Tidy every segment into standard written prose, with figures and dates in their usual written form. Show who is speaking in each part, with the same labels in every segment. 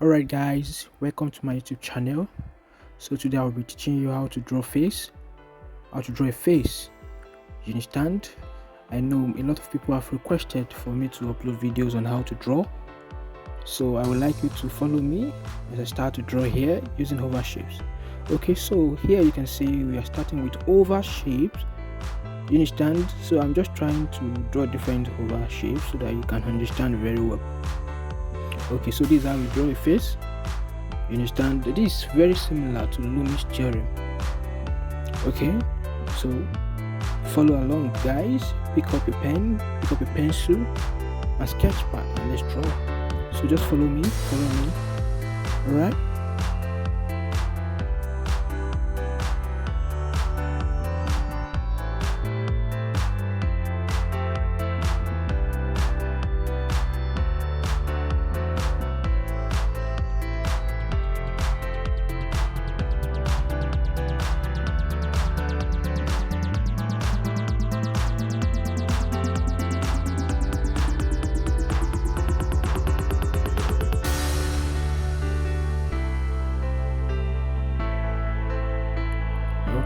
Speaker 1: Alright guys, welcome to my YouTube channel. So today I'll be teaching you how to draw a face. You understand? I know a lot of people have requested for me to upload videos on how to draw. So I would like you to follow me as I start to draw here using oval shapes. Okay, so here you can see we are starting with oval shapes. You understand? So I'm just trying to draw different oval shapes so that you can understand very well. Okay, so this is how we draw a face. You understand? This is very similar to Loomis theorem. Okay, so follow along guys. Pick up a pen, pick up a pencil and sketch pad and let's draw. So just follow me. Alright.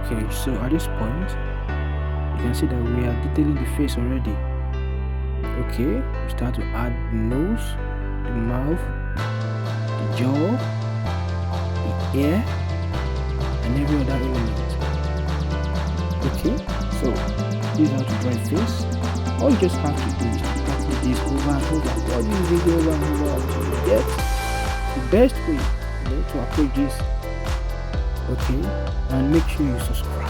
Speaker 1: Okay, so at this point you can see that we are detailing the face already. Okay, we start to add the nose, the mouth, the jaw, the ear and every other element. Okay, so this is how to draw a face. All you just have to do is to practice this over and over. All these videos over and over until you get the best way to approach this. Okay, and make sure you subscribe.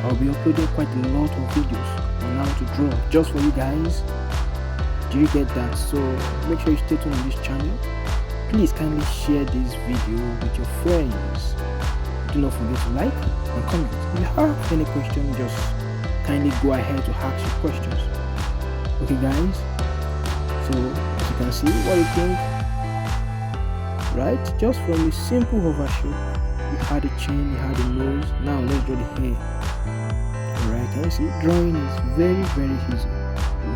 Speaker 1: I'll be uploading quite a lot of videos on how to draw just for you guys. Do you get that? So make sure you stay tuned on this channel. Please kindly share this video with your friends. Do not forget to like and comment. If you have any question, just kindly go ahead to ask your questions. Okay guys, so as you can see, what you think, right? Just from a simple oval shape, you had a chin, you had a nose. Now let's draw the hair. Alright, can you see? Drawing is very easy.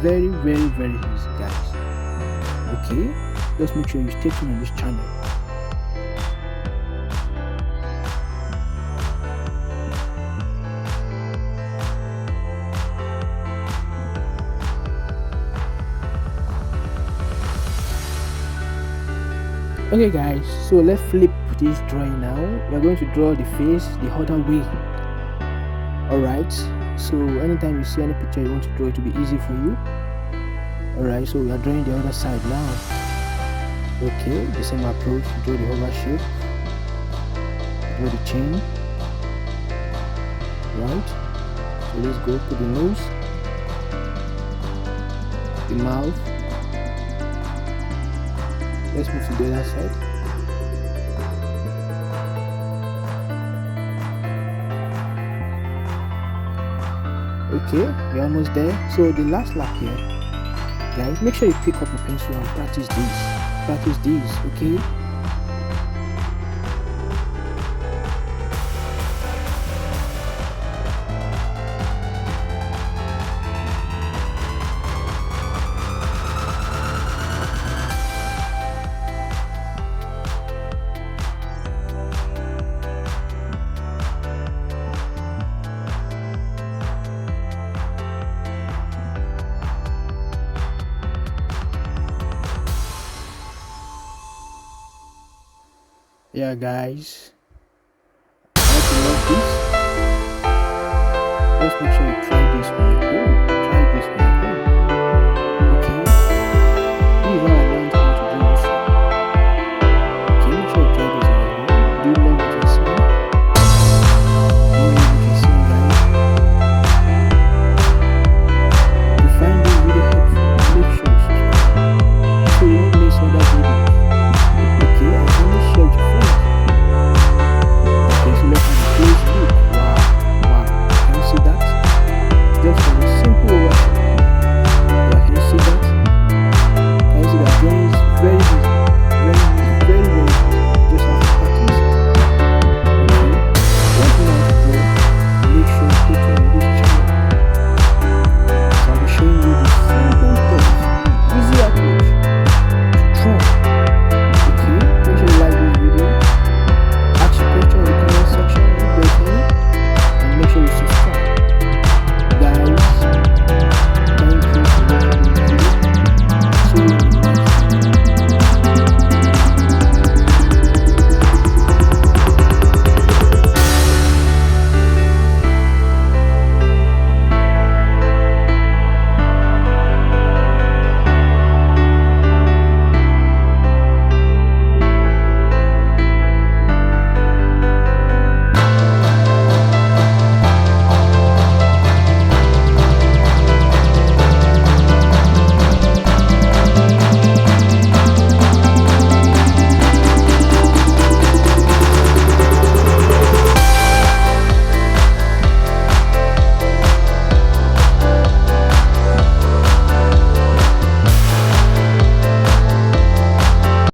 Speaker 1: Very easy guys. Okay, just make sure you stay tuned on this channel. Okay guys, so let's flip this drawing now. We are going to draw the face the other way. Alright, so anytime you see any picture you want to draw, it will be easy for you. Alright, so we are drawing the other side now. Okay, the same approach. Draw the oval shape, draw the chin. Right, so let's go to the nose, the mouth. Let's move to the other side. Okay, we're almost there. So the last lap here, guys, make sure you pick up a pencil and practice this. Okay. Yeah guys, I hope you love this. Just make sure you try this one.